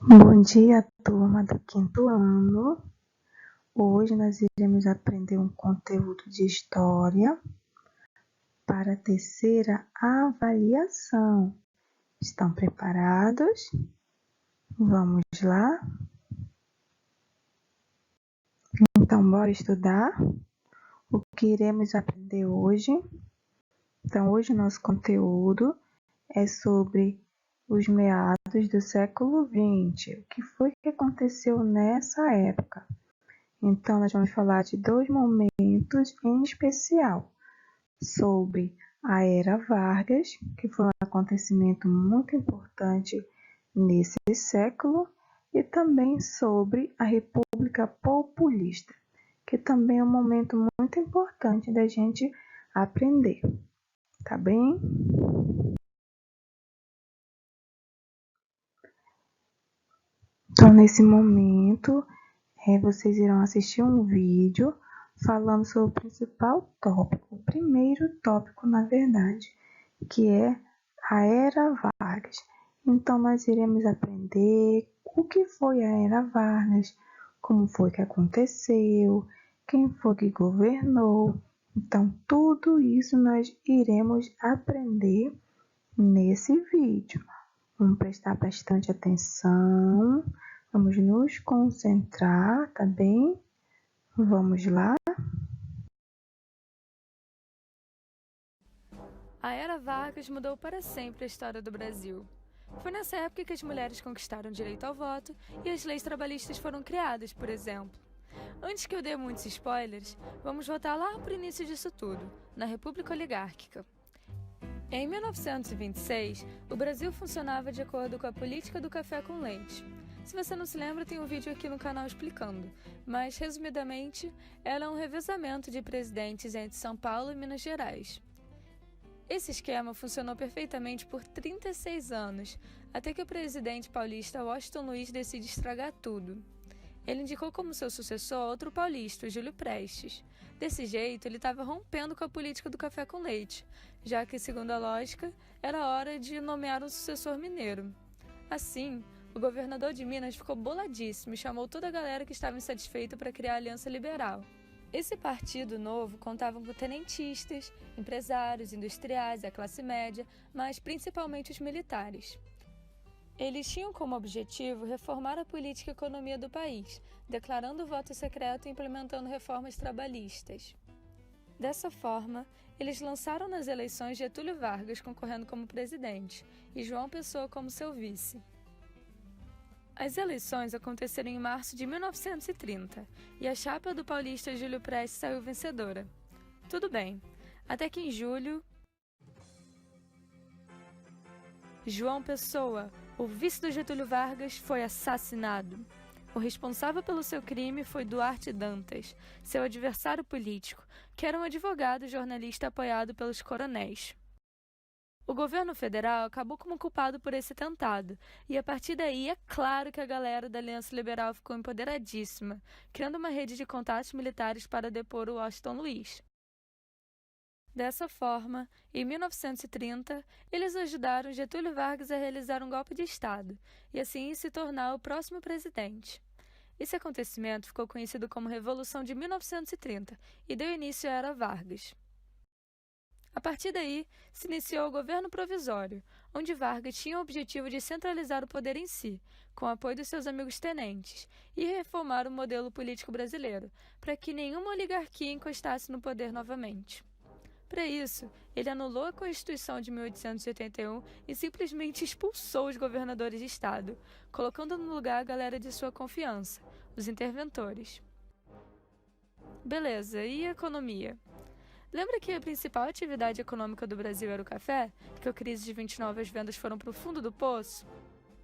Bom dia, turma do quinto ano. Hoje nós iremos aprender um conteúdo de história para a terceira avaliação. Estão preparados? Vamos lá? Então, bora estudar o que iremos aprender hoje. Então, hoje o nosso conteúdo é sobre os meados do século XX. O que foi que aconteceu nessa época? Então, nós vamos falar de dois momentos em especial, sobre a Era Vargas, que foi um acontecimento muito importante nesse século, e também sobre a República Populista, que também é um momento muito importante da gente aprender, tá bem? Então, nesse momento, vocês irão assistir um vídeo falando sobre o principal tópico, o primeiro tópico, na verdade, que é a Era Vargas. Então, nós iremos aprender o que foi a Era Vargas, como foi que aconteceu, quem foi que governou. Então, tudo isso nós iremos aprender nesse vídeo. Vamos prestar bastante atenção, vamos nos concentrar, tá bem? Vamos lá? A Era Vargas mudou para sempre a história do Brasil. Foi nessa época que as mulheres conquistaram o direito ao voto e as leis trabalhistas foram criadas, por exemplo. Antes que eu dê muitos spoilers, vamos voltar lá para o início disso tudo, na República Oligárquica. Em 1926, o Brasil funcionava de acordo com a política do café com leite. Se você não se lembra, tem um vídeo aqui no canal explicando, mas, resumidamente, era um revezamento de presidentes entre São Paulo e Minas Gerais. Esse esquema funcionou perfeitamente por 36 anos, até que o presidente paulista Washington Luiz decide estragar tudo. Ele indicou como seu sucessor outro paulista, Júlio Prestes. Desse jeito, ele estava rompendo com a política do café com leite, já que, segundo a lógica, era hora de nomear um sucessor mineiro. Assim, o governador de Minas ficou boladíssimo e chamou toda a galera que estava insatisfeita para criar a Aliança Liberal. Esse partido novo contava com tenentistas, empresários, industriais e a classe média, mas principalmente os militares. Eles tinham como objetivo reformar a política e economia do país, declarando o voto secreto e implementando reformas trabalhistas. Dessa forma, eles lançaram nas eleições Getúlio Vargas concorrendo como presidente e João Pessoa como seu vice. As eleições aconteceram em março de 1930 e a chapa do paulista Júlio Prestes saiu vencedora. Tudo bem, até que em julho, João Pessoa, o vice do Getúlio Vargas, foi assassinado. O responsável pelo seu crime foi Duarte Dantas, seu adversário político, que era um advogado e jornalista apoiado pelos coronéis. O governo federal acabou como culpado por esse atentado, e a partir daí é claro que a galera da Aliança Liberal ficou empoderadíssima, criando uma rede de contatos militares para depor o Washington Luiz. Dessa forma, em 1930, eles ajudaram Getúlio Vargas a realizar um golpe de Estado, e assim se tornar o próximo presidente. Esse acontecimento ficou conhecido como Revolução de 1930 e deu início à Era Vargas. A partir daí, se iniciou o governo provisório, onde Vargas tinha o objetivo de centralizar o poder em si, com o apoio dos seus amigos tenentes, e reformar o modelo político brasileiro, para que nenhuma oligarquia encostasse no poder novamente. Para isso, ele anulou a Constituição de 1881 e simplesmente expulsou os governadores de estado, colocando no lugar a galera de sua confiança, os interventores. Beleza, e a economia? Lembra que a principal atividade econômica do Brasil era o café? Que a crise de 29 as vendas foram para o fundo do poço?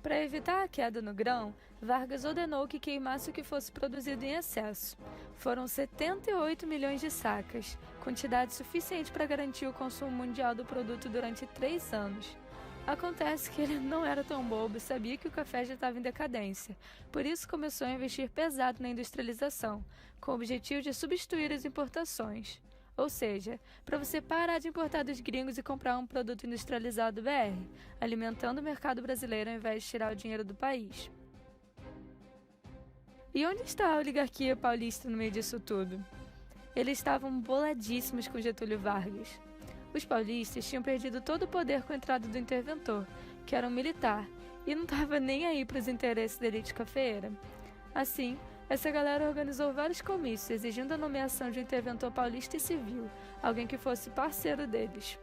Para evitar a queda no grão, Vargas ordenou que queimasse o que fosse produzido em excesso. Foram 78 milhões de sacas, quantidade suficiente para garantir o consumo mundial do produto durante 3 anos. Acontece que ele não era tão bobo e sabia que o café já estava em decadência, por isso começou a investir pesado na industrialização, com o objetivo de substituir as importações. Ou seja, para você parar de importar dos gringos e comprar um produto industrializado BR, alimentando o mercado brasileiro ao invés de tirar o dinheiro do país. E onde está a oligarquia paulista no meio disso tudo? Eles estavam boladíssimos com Getúlio Vargas. Os paulistas tinham perdido todo o poder com a entrada do interventor, que era um militar, e não estava nem aí para os interesses da elite cafeeira. Assim, essa galera organizou vários comícios exigindo a nomeação de um interventor paulista e civil, alguém que fosse parceiro deles.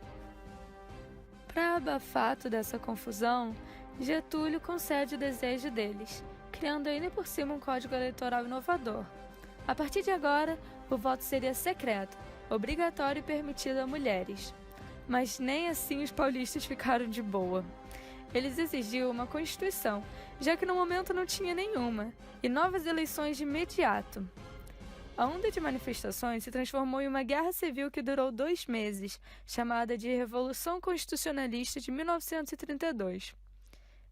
Para abafar toda essa confusão, Getúlio concede o desejo deles, criando ainda por cima um código eleitoral inovador. A partir de agora, o voto seria secreto, obrigatório e permitido a mulheres. Mas nem assim os paulistas ficaram de boa. Eles exigiam uma Constituição, já que no momento não tinha nenhuma, e novas eleições de imediato. A onda de manifestações se transformou em uma guerra civil que durou 2 meses, chamada de Revolução Constitucionalista de 1932.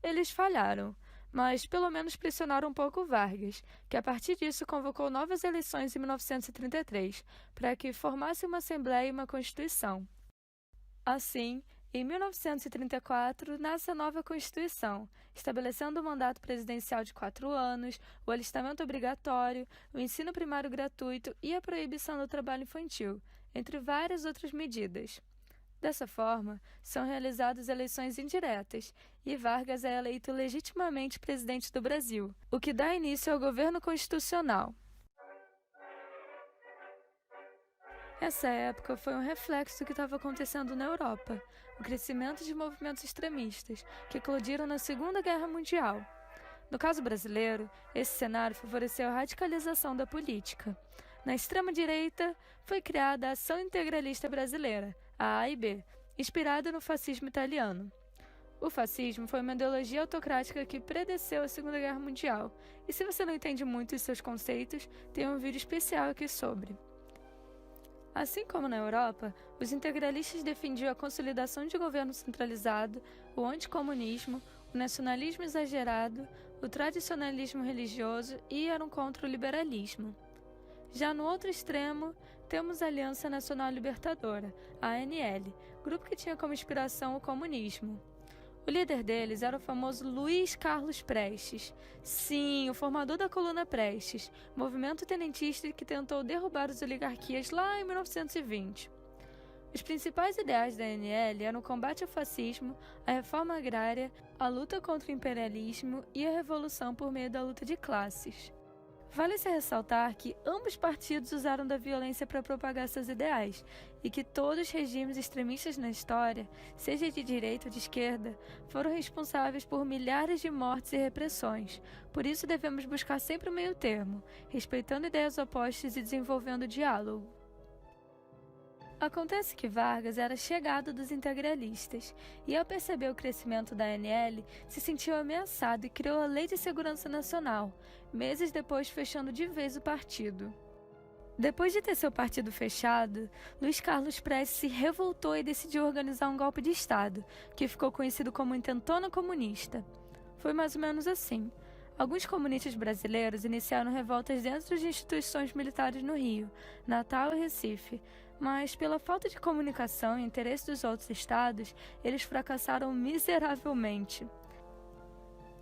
Eles falharam, mas pelo menos pressionaram um pouco Vargas, que a partir disso convocou novas eleições em 1933, para que formasse uma Assembleia e uma Constituição. Assim, em 1934, nasce a nova Constituição, estabelecendo o mandato presidencial de 4 anos, o alistamento obrigatório, o ensino primário gratuito e a proibição do trabalho infantil, entre várias outras medidas. Dessa forma, são realizadas eleições indiretas e Vargas é eleito legitimamente presidente do Brasil, o que dá início ao governo constitucional. Essa época foi um reflexo do que estava acontecendo na Europa, o crescimento de movimentos extremistas, que eclodiram na Segunda Guerra Mundial. No caso brasileiro, esse cenário favoreceu a radicalização da política. Na extrema-direita, foi criada a Ação Integralista Brasileira, a AIB, inspirada no fascismo italiano. O fascismo foi uma ideologia autocrática que predeceu a Segunda Guerra Mundial, e se você não entende muito os seus conceitos, tem um vídeo especial aqui sobre. Assim como na Europa, os integralistas defendiam a consolidação de governo centralizado, o anticomunismo, o nacionalismo exagerado, o tradicionalismo religioso e eram contra o liberalismo. Já no outro extremo, temos a Aliança Nacional Libertadora, a ANL, grupo que tinha como inspiração o comunismo. O líder deles era o famoso Luiz Carlos Prestes. Sim, o formador da Coluna Prestes, movimento tenentista que tentou derrubar as oligarquias lá em 1920. Os principais ideais da ANL eram o combate ao fascismo, a reforma agrária, a luta contra o imperialismo e a revolução por meio da luta de classes. Vale-se ressaltar que ambos partidos usaram da violência para propagar seus ideais e que todos os regimes extremistas na história, seja de direita ou de esquerda, foram responsáveis por milhares de mortes e repressões. Por isso devemos buscar sempre o meio termo, respeitando ideias opostas e desenvolvendo diálogo. Acontece que Vargas era chegado dos integralistas e, ao perceber o crescimento da ANL, se sentiu ameaçado e criou a Lei de Segurança Nacional, meses depois fechando de vez o partido. Depois de ter seu partido fechado, Luiz Carlos Prestes se revoltou e decidiu organizar um golpe de Estado, que ficou conhecido como Intentona Comunista. Foi mais ou menos assim. Alguns comunistas brasileiros iniciaram revoltas dentro de instituições militares no Rio, Natal e Recife, mas pela falta de comunicação e interesse dos outros estados, eles fracassaram miseravelmente.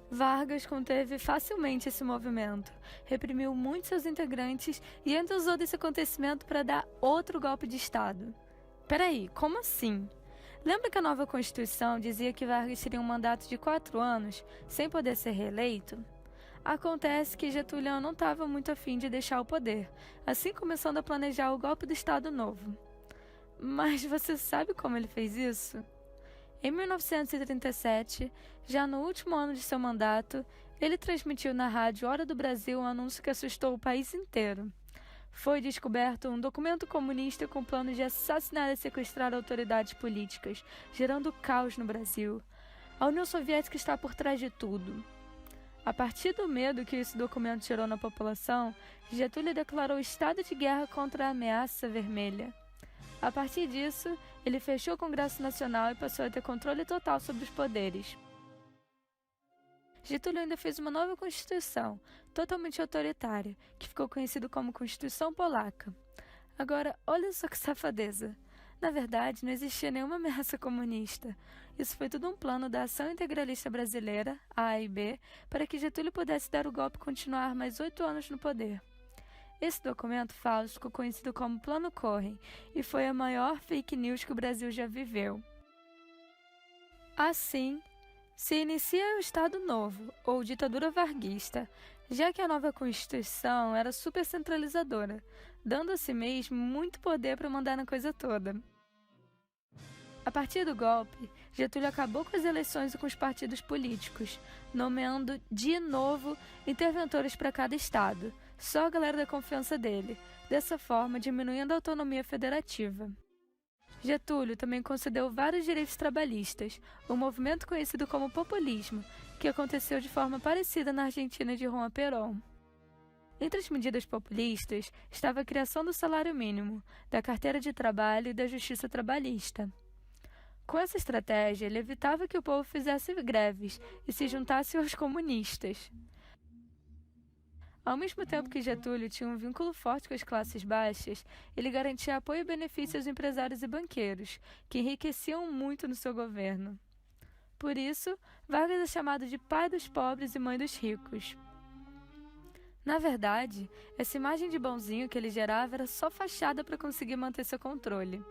Vargas conteve facilmente esse movimento, reprimiu muitos seus integrantes e ainda usou desse acontecimento para dar outro golpe de Estado. Peraí, como assim? Lembra que a nova Constituição dizia que Vargas teria um mandato de 4 anos, sem poder ser reeleito? Acontece que Getúlio não estava muito afim de deixar o poder, assim começando a planejar o golpe do Estado Novo. Mas você sabe como ele fez isso? Em 1937, já no último ano de seu mandato, ele transmitiu na rádio Hora do Brasil um anúncio que assustou o país inteiro. Foi descoberto um documento comunista com planos de assassinar e sequestrar autoridades políticas, gerando caos no Brasil. A União Soviética está por trás de tudo. A partir do medo que esse documento gerou na população, Getúlio declarou estado de guerra contra a ameaça vermelha. A partir disso, ele fechou o Congresso Nacional e passou a ter controle total sobre os poderes. Getúlio ainda fez uma nova Constituição, totalmente autoritária, que ficou conhecida como Constituição Polaca. Agora, olha só que safadeza. Na verdade, não existia nenhuma ameaça comunista. Isso foi tudo um plano da Ação Integralista Brasileira, AIB, para que Getúlio pudesse dar o golpe e continuar mais 8 anos no poder. Esse documento falso ficou conhecido como Plano Cohen e foi a maior fake news que o Brasil já viveu. Assim, se inicia o Estado Novo, ou ditadura varguista, já que a nova Constituição era super centralizadora, dando a si mesmo muito poder para mandar na coisa toda. A partir do golpe, Getúlio acabou com as eleições e com os partidos políticos, nomeando de novo interventores para cada estado, só a galera da confiança dele, dessa forma diminuindo a autonomia federativa. Getúlio também concedeu vários direitos trabalhistas, um movimento conhecido como populismo, que aconteceu de forma parecida na Argentina de Juan Perón. Entre as medidas populistas estava a criação do salário mínimo, da carteira de trabalho e da justiça trabalhista. Com essa estratégia, ele evitava que o povo fizesse greves e se juntasse aos comunistas. Ao mesmo tempo que Getúlio tinha um vínculo forte com as classes baixas, ele garantia apoio e benefícios aos empresários e banqueiros, que enriqueciam muito no seu governo. Por isso, Vargas é chamado de pai dos pobres e mãe dos ricos. Na verdade, essa imagem de bonzinho que ele gerava era só fachada para conseguir manter seu controle.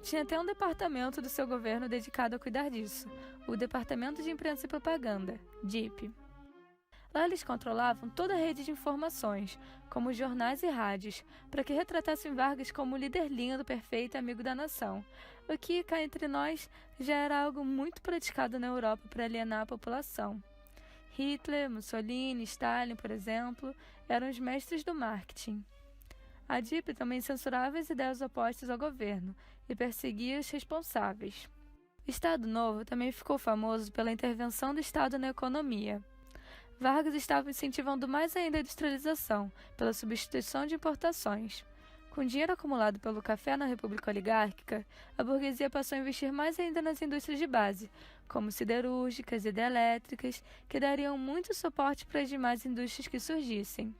Tinha até um departamento do seu governo dedicado a cuidar disso, o Departamento de Imprensa e Propaganda, DIP. Lá eles controlavam toda a rede de informações, como jornais e rádios, para que retratassem Vargas como o líder lindo, perfeito e amigo da nação, o que, cá entre nós, já era algo muito praticado na Europa para alienar a população. Hitler, Mussolini, Stalin, por exemplo, eram os mestres do marketing. A DIP também censurava as ideias opostas ao governo e perseguia os responsáveis. O Estado Novo também ficou famoso pela intervenção do Estado na economia. Vargas estava incentivando mais ainda a industrialização, pela substituição de importações. Com o dinheiro acumulado pelo café na República Oligárquica, a burguesia passou a investir mais ainda nas indústrias de base, como siderúrgicas e hidrelétricas, que dariam muito suporte para as demais indústrias que surgissem.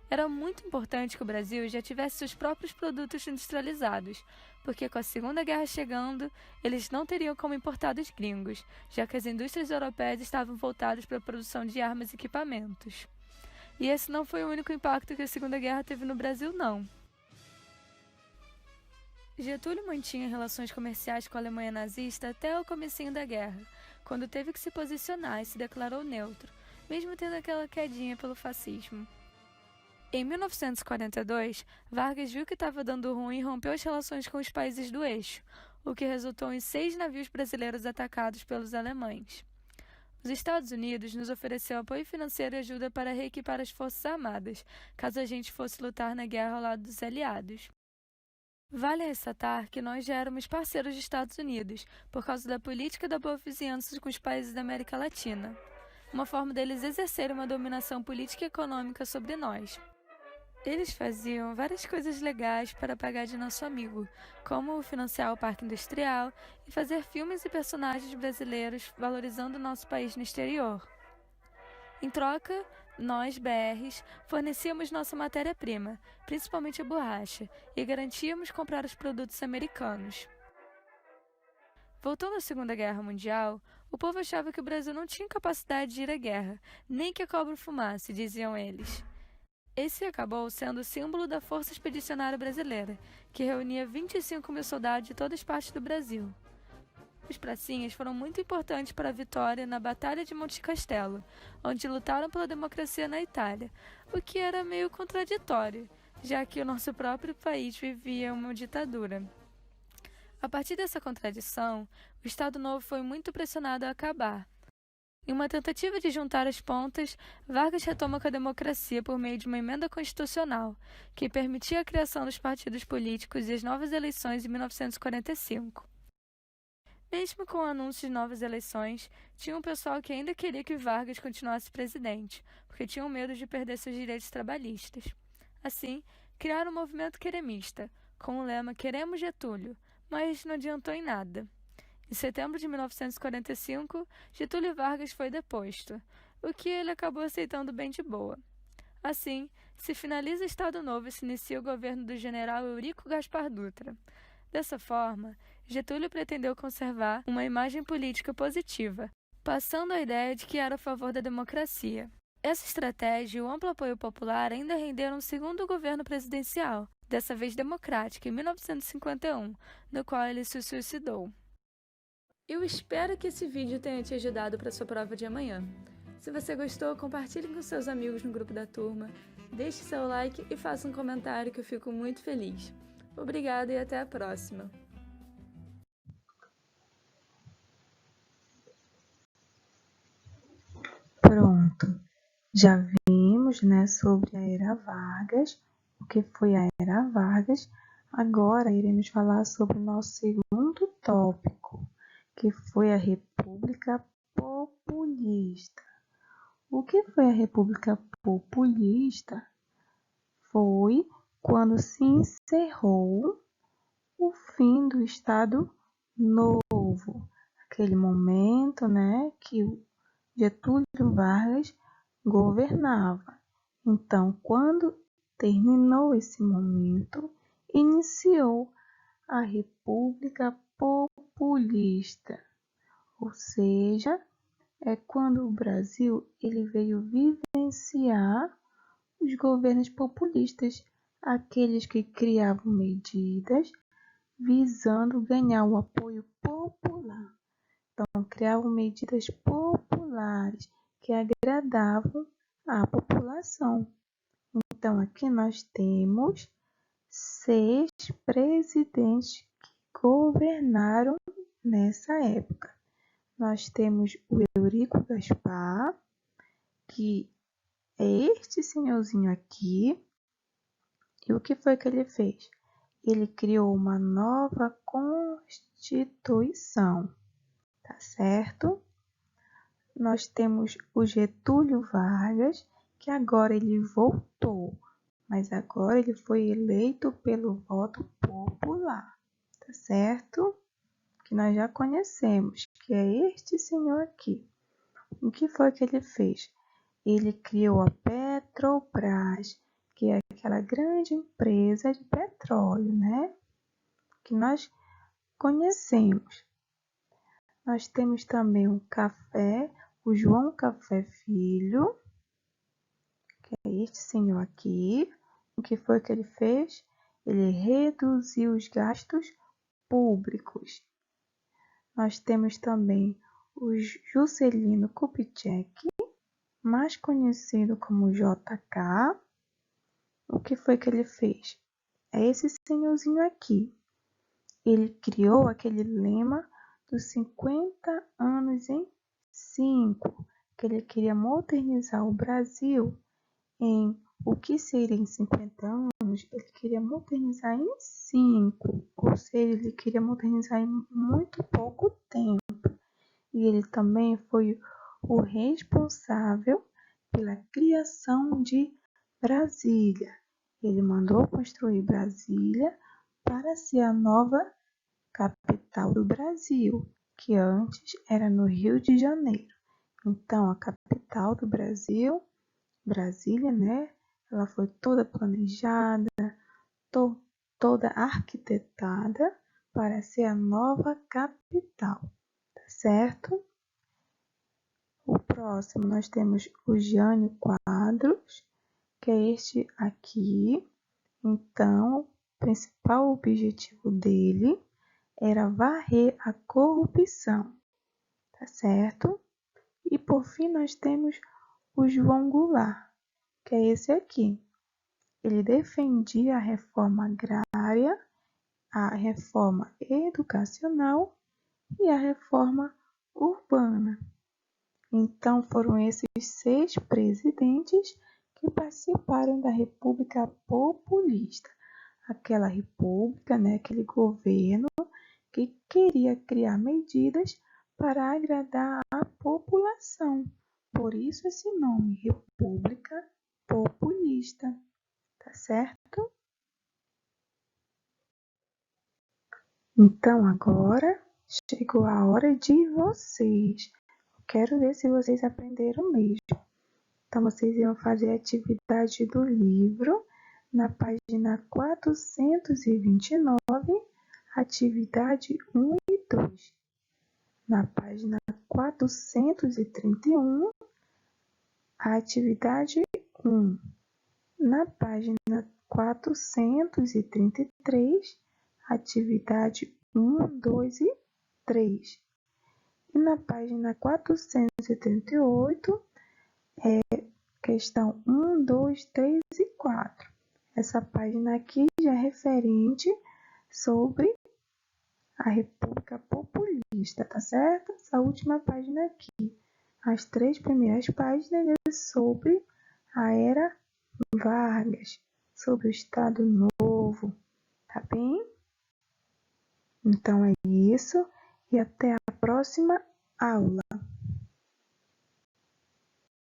Era muito importante que o Brasil já tivesse seus próprios produtos industrializados, porque com a Segunda Guerra chegando, eles não teriam como importar dos gringos, já que as indústrias europeias estavam voltadas para a produção de armas e equipamentos. E esse não foi o único impacto que a Segunda Guerra teve no Brasil, não. Getúlio mantinha relações comerciais com a Alemanha nazista até o comecinho da guerra, quando teve que se posicionar e se declarou neutro, mesmo tendo aquela quedinha pelo fascismo. Em 1942, Vargas viu que estava dando ruim e rompeu as relações com os países do eixo, o que resultou em 6 navios brasileiros atacados pelos alemães. Os Estados Unidos nos ofereceu apoio financeiro e ajuda para reequipar as forças armadas, caso a gente fosse lutar na guerra ao lado dos aliados. Vale ressaltar que nós já éramos parceiros dos Estados Unidos, por causa da política da boa vizinhança com os países da América Latina, uma forma deles exercerem uma dominação política e econômica sobre nós. Eles faziam várias coisas legais para pagar de nosso amigo, como financiar o parque industrial e fazer filmes e personagens brasileiros valorizando nosso país no exterior. Em troca, nós, BRs, fornecíamos nossa matéria-prima, principalmente a borracha, e garantíamos comprar os produtos americanos. Voltando à Segunda Guerra Mundial, o povo achava que o Brasil não tinha capacidade de ir à guerra, nem que a cobra fumasse, diziam eles. Esse acabou sendo o símbolo da Força Expedicionária Brasileira, que reunia 25 mil soldados de todas as partes do Brasil. Os pracinhas foram muito importantes para a vitória na Batalha de Monte Castelo, onde lutaram pela democracia na Itália, o que era meio contraditório, já que o nosso próprio país vivia uma ditadura. A partir dessa contradição, o Estado Novo foi muito pressionado a acabar. Em uma tentativa de juntar as pontas, Vargas retoma com a democracia por meio de uma emenda constitucional, que permitia a criação dos partidos políticos e as novas eleições em 1945. Mesmo com o anúncio de novas eleições, tinha um pessoal que ainda queria que Vargas continuasse presidente, porque tinham medo de perder seus direitos trabalhistas. Assim, criaram o movimento queremista, com o lema "Queremos Getúlio", mas não adiantou em nada. Em setembro de 1945, Getúlio Vargas foi deposto, o que ele acabou aceitando bem de boa. Assim, se finaliza o Estado Novo e se inicia o governo do general Eurico Gaspar Dutra. Dessa forma, Getúlio pretendeu conservar uma imagem política positiva, passando a ideia de que era a favor da democracia. Essa estratégia e o amplo apoio popular ainda renderam um segundo governo presidencial, dessa vez democrático, em 1951, no qual ele se suicidou. Eu espero que esse vídeo tenha te ajudado para sua prova de amanhã. Se você gostou, compartilhe com seus amigos no grupo da turma, deixe seu like e faça um comentário que eu fico muito feliz. Obrigada e até a próxima! Pronto, já vimos, sobre a Era Vargas, o que foi a Era Vargas. Agora iremos falar sobre o nosso segundo tópico, que foi a República Populista. O que foi a República Populista? Foi quando se encerrou o fim do Estado Novo, aquele momento, que o Getúlio Vargas governava. Então, quando terminou esse momento, iniciou a República Populista, ou seja, é quando o Brasil ele veio vivenciar os governos populistas, aqueles que criavam medidas visando ganhar o apoio popular. Então, criavam medidas populares que agradavam à população. Então, aqui nós temos 6 presidentes que governaram nessa época. Nós temos o Eurico Gaspar, que é este senhorzinho aqui. E o que foi que ele fez? Ele criou uma nova Constituição, tá certo? Nós temos o Getúlio Vargas, que agora ele voltou, mas agora ele foi eleito pelo voto popular, tá certo? Que nós já conhecemos, que é este senhor aqui. O que foi que ele fez? Ele criou a Petrobras, que é aquela grande empresa de petróleo, que nós conhecemos. Nós temos também o café, o João Café Filho, que é este senhor aqui. O que foi que ele fez? Ele reduziu os gastos públicos. Nós temos também o Juscelino Kubitschek, mais conhecido como JK. O que foi que ele fez? É esse senhorzinho aqui. Ele criou aquele lema dos 50 anos em 5, que ele queria modernizar o Brasil em o que seria em 50 anos, ele queria modernizar em 5, ou seja, ele queria modernizar em muito pouco tempo. E ele também foi o responsável pela criação de Brasília. Ele mandou construir Brasília para ser a nova capital do Brasil, que antes era no Rio de Janeiro. Então, a capital do Brasil, Brasília, ela foi toda planejada, toda arquitetada para ser a nova capital, tá certo? O próximo nós temos o Jânio Quadros, que é este aqui. Então, o principal objetivo dele era varrer a corrupção, tá certo? E por fim nós temos o João Goulart, que é esse aqui. Ele defendia a reforma agrária, a reforma educacional e a reforma urbana. Então foram esses 6 presidentes que participaram da República Populista. Aquela república, aquele governo que queria criar medidas para agradar a população. Por isso esse nome, República Populista, tá certo? Então agora chegou a hora de vocês. Quero ver se vocês aprenderam mesmo. Então vocês irão fazer a atividade do livro na página 429 atividade 1 e 2. Na página 431, a atividade 1. Na página 433, atividade 1, 2 e 3. E na página 438, questão 1, 2, 3 e 4. Essa página aqui já é referente sobre a República Populista, tá certo? Essa última página aqui. As 3 primeiras páginas é sobre a Era Vargas, sobre o Estado Novo, tá bem? Então é isso e até a próxima aula.